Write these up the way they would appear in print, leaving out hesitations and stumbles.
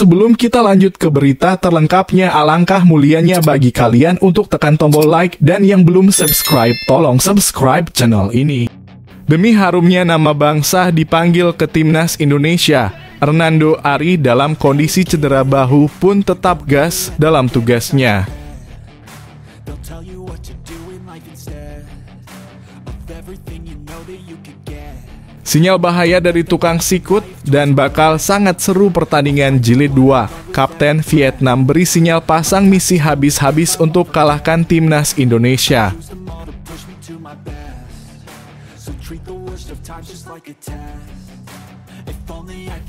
sebelum kita lanjut ke berita terlengkapnya, alangkah mulianya bagi kalian untuk tekan tombol like, dan yang belum subscribe, tolong subscribe channel ini. Demi harumnya nama bangsa dipanggil ke Timnas Indonesia, Hernando Ari dalam kondisi cedera bahu pun tetap gas dalam tugasnya. Sinyal bahaya dari tukang sikut dan bakal sangat seru pertandingan jilid 2. Kapten Vietnam beri sinyal pasang misi habis-habis untuk kalahkan Timnas Indonesia.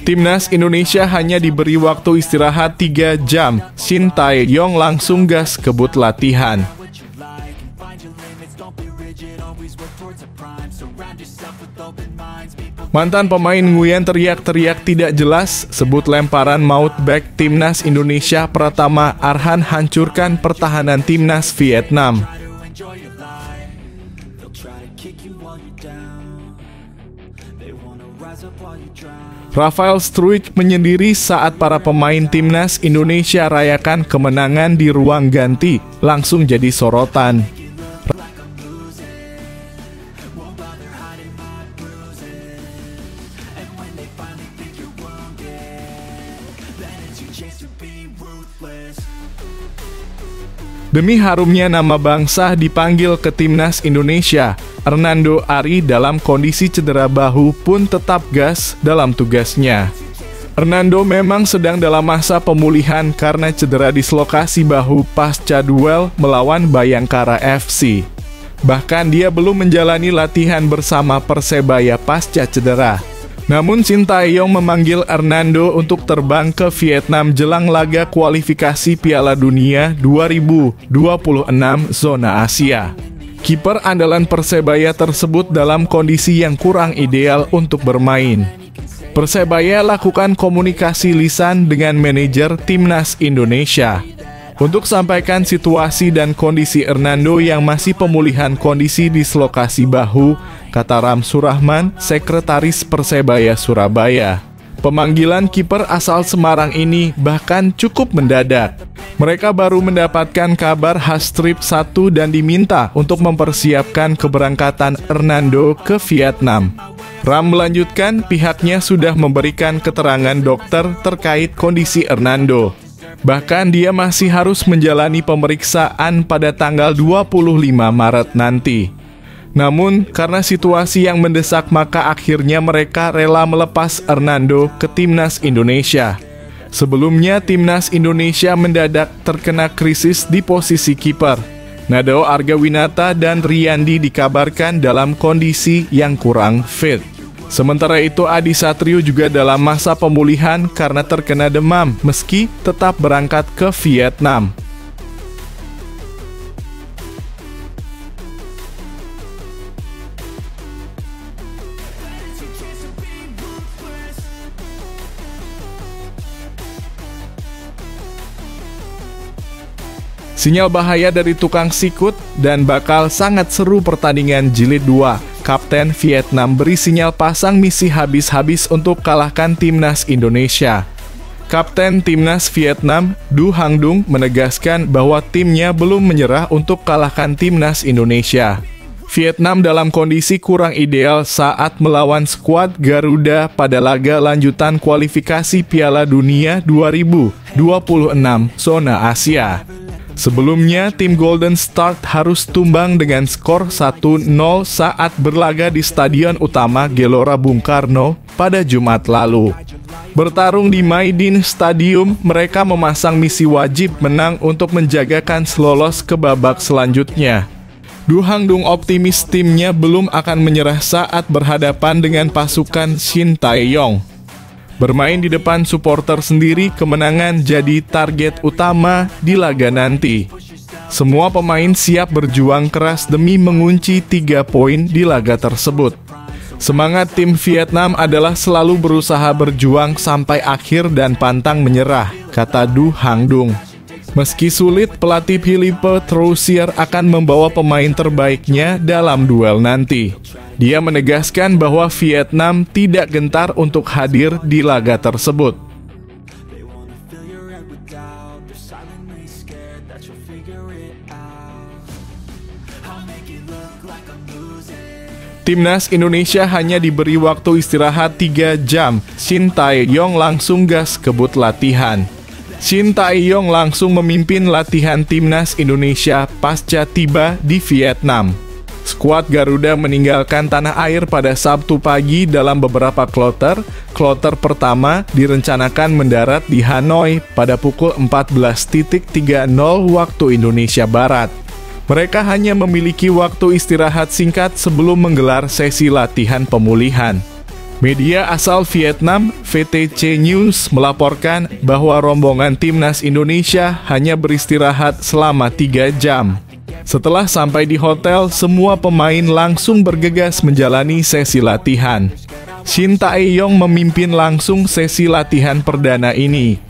Timnas Indonesia hanya diberi waktu istirahat 3 jam. Shin Tae-yong langsung gas kebut latihan. Mantan pemain Nguyen teriak-teriak tidak jelas, sebut lemparan maut back Timnas Indonesia Pratama Arhan hancurkan pertahanan Timnas Vietnam. Rafael Struijk menyendiri saat para pemain Timnas Indonesia rayakan kemenangan di ruang ganti, langsung jadi sorotan. Demi harumnya nama bangsa dipanggil ke Timnas Indonesia, Hernando Ari dalam kondisi cedera bahu pun tetap gas dalam tugasnya. Hernando memang sedang dalam masa pemulihan karena cedera dislokasi bahu pasca duel melawan Bayangkara FC. Bahkan dia belum menjalani latihan bersama Persebaya pasca cedera. Namun Shin Tae-yong memanggil Hernando untuk terbang ke Vietnam jelang laga kualifikasi Piala Dunia 2026 zona Asia. Kiper andalan Persebaya tersebut dalam kondisi yang kurang ideal untuk bermain. Persebaya lakukan komunikasi lisan dengan manajer Timnas Indonesia untuk sampaikan situasi dan kondisi Hernando yang masih pemulihan kondisi dislokasi bahu, kata Ramsur Rahman, sekretaris Persebaya Surabaya. Pemanggilan kiper asal Semarang ini bahkan cukup mendadak. Mereka baru mendapatkan kabar Hastrip 1 dan diminta untuk mempersiapkan keberangkatan Hernando ke Vietnam. Ram melanjutkan pihaknya sudah memberikan keterangan dokter terkait kondisi Hernando. Bahkan dia masih harus menjalani pemeriksaan pada tanggal 25 Maret nanti. Namun, karena situasi yang mendesak maka akhirnya mereka rela melepas Hernando ke Timnas Indonesia. Sebelumnya, Timnas Indonesia mendadak terkena krisis di posisi kiper. Nadeo Argawinata dan Riyandi dikabarkan dalam kondisi yang kurang fit. Sementara itu, Adi Satrio juga dalam masa pemulihan karena terkena demam, meski tetap berangkat ke Vietnam. Sinyal bahaya dari tukang sikut dan bakal sangat seru pertandingan jilid 2. Kapten Vietnam beri sinyal pasang misi habis-habis untuk kalahkan Timnas Indonesia. Kapten Timnas Vietnam, Du Hang Dung, menegaskan bahwa timnya belum menyerah untuk kalahkan Timnas Indonesia. Vietnam dalam kondisi kurang ideal saat melawan skuad Garuda pada laga lanjutan kualifikasi Piala Dunia 2026 zona Asia. Sebelumnya, tim Golden Start harus tumbang dengan skor 1-0 saat berlaga di Stadion Utama Gelora Bung Karno pada Jumat lalu. Bertarung di Maidin Stadium, mereka memasang misi wajib menang untuk menjaga kans lolos ke babak selanjutnya. Du Hang Dung optimis timnya belum akan menyerah saat berhadapan dengan pasukan Shin Tae-yong. Bermain di depan supporter sendiri, kemenangan jadi target utama di laga nanti. Semua pemain siap berjuang keras demi mengunci 3 poin di laga tersebut. Semangat tim Vietnam adalah selalu berusaha berjuang sampai akhir dan pantang menyerah, kata Du Hang Dung. Meski sulit, pelatih Philippe Troussier akan membawa pemain terbaiknya dalam duel nanti. Dia menegaskan bahwa Vietnam tidak gentar untuk hadir di laga tersebut. Timnas Indonesia hanya diberi waktu istirahat 3 jam. Shin Tae-yong langsung gas kebut latihan. Shin Tae-yong langsung memimpin latihan Timnas Indonesia pasca tiba di Vietnam. Skuad Garuda meninggalkan tanah air pada Sabtu pagi dalam beberapa kloter. Kloter pertama direncanakan mendarat di Hanoi pada pukul 14.30 waktu Indonesia Barat. Mereka hanya memiliki waktu istirahat singkat sebelum menggelar sesi latihan pemulihan. Media asal Vietnam, VTC News, melaporkan bahwa rombongan Timnas Indonesia hanya beristirahat selama 3 jam. Setelah sampai di hotel, semua pemain langsung bergegas menjalani sesi latihan. Shin Tae-yong memimpin langsung sesi latihan perdana ini.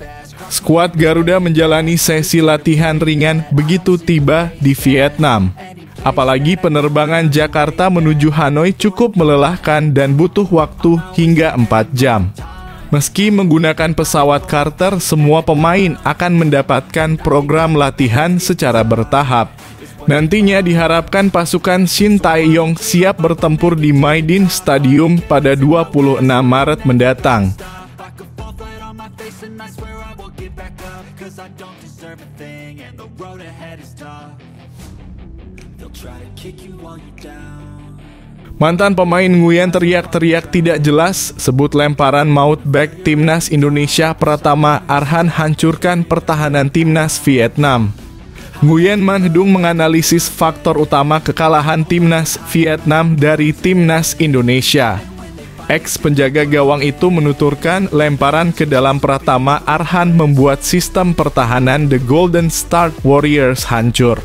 Skuad Garuda menjalani sesi latihan ringan begitu tiba di Vietnam. Apalagi penerbangan Jakarta menuju Hanoi cukup melelahkan dan butuh waktu hingga 4 jam. Meski menggunakan pesawat charter, semua pemain akan mendapatkan program latihan secara bertahap. Nantinya diharapkan pasukan Shin Tae-yong siap bertempur di Maidin Stadium pada 26 Maret mendatang. Mantan pemain Nguyen teriak-teriak tidak jelas, sebut lemparan maut back Timnas Indonesia Pratama Arhan hancurkan pertahanan Timnas Vietnam. Nguyen Man Hedung menganalisis faktor utama kekalahan Timnas Vietnam dari Timnas Indonesia. Ex-penjaga gawang itu menuturkan lemparan ke dalam Pratama Arhan membuat sistem pertahanan The Golden Star Warriors hancur.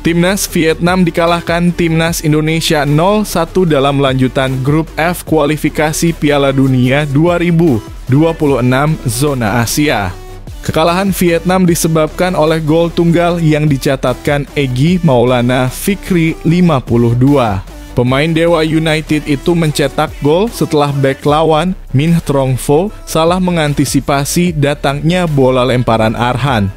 Timnas Vietnam dikalahkan Timnas Indonesia 0-1 dalam lanjutan Grup F kualifikasi Piala Dunia 2026 zona Asia. Kekalahan Vietnam disebabkan oleh gol tunggal yang dicatatkan Egy Maulana Fikri 52. Pemain Dewa United itu mencetak gol setelah bek lawan Min Trong Pho salah mengantisipasi datangnya bola lemparan Arhan.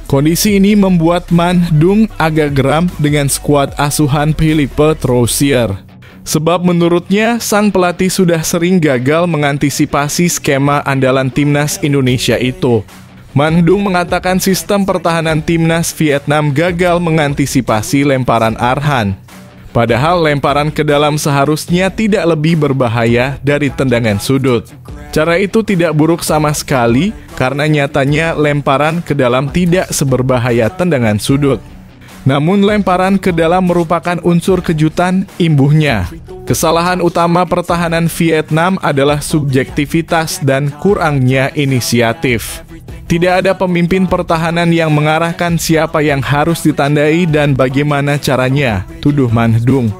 Kondisi ini membuat Man Dung agak geram dengan skuad asuhan Philippe Troussier. Sebab menurutnya sang pelatih sudah sering gagal mengantisipasi skema andalan Timnas Indonesia itu. Man Dung mengatakan sistem pertahanan Timnas Vietnam gagal mengantisipasi lemparan Arhan. Padahal lemparan ke dalam seharusnya tidak lebih berbahaya dari tendangan sudut. Cara itu tidak buruk sama sekali karena nyatanya lemparan ke dalam tidak seberbahaya tendangan sudut. Namun lemparan ke dalam merupakan unsur kejutan imbuhnya. Kesalahan utama pertahanan Vietnam adalah subjektivitas dan kurangnya inisiatif. Tidak ada pemimpin pertahanan yang mengarahkan siapa yang harus ditandai dan bagaimana caranya, tuduh Man Hedung.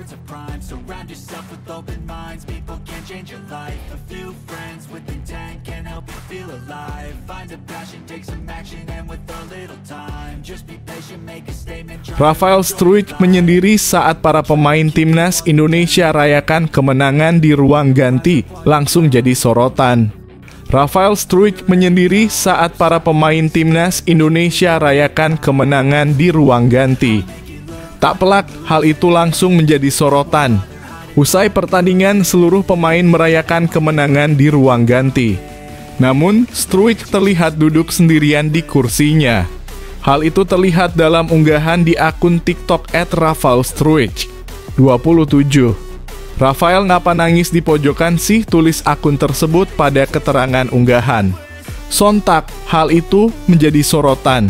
Rafael Struijk menyendiri saat para pemain Timnas Indonesia rayakan kemenangan di ruang ganti, langsung jadi sorotan. Rafael Struijk menyendiri saat para pemain Timnas Indonesia rayakan kemenangan di ruang ganti. Tak pelak, hal itu langsung menjadi sorotan. Usai pertandingan, seluruh pemain merayakan kemenangan di ruang ganti. Namun, Struijk terlihat duduk sendirian di kursinya. Hal itu terlihat dalam unggahan di akun TikTok @RafaelStruijk 27. Rafael ngapa nangis di pojokan sih, tulis akun tersebut pada keterangan unggahan. Sontak, hal itu menjadi sorotan.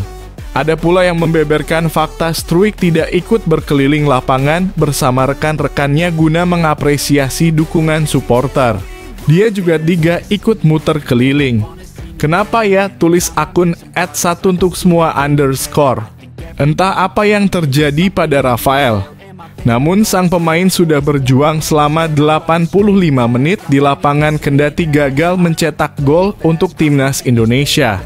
Ada pula yang membeberkan fakta Struijk tidak ikut berkeliling lapangan bersama rekan-rekannya guna mengapresiasi dukungan supporter. Dia juga tidak ikut muter keliling. Kenapa ya, tulis akun @1untuksemua_. Entah apa yang terjadi pada Rafael. Namun sang pemain sudah berjuang selama 85 menit di lapangan kendati gagal mencetak gol untuk Timnas Indonesia.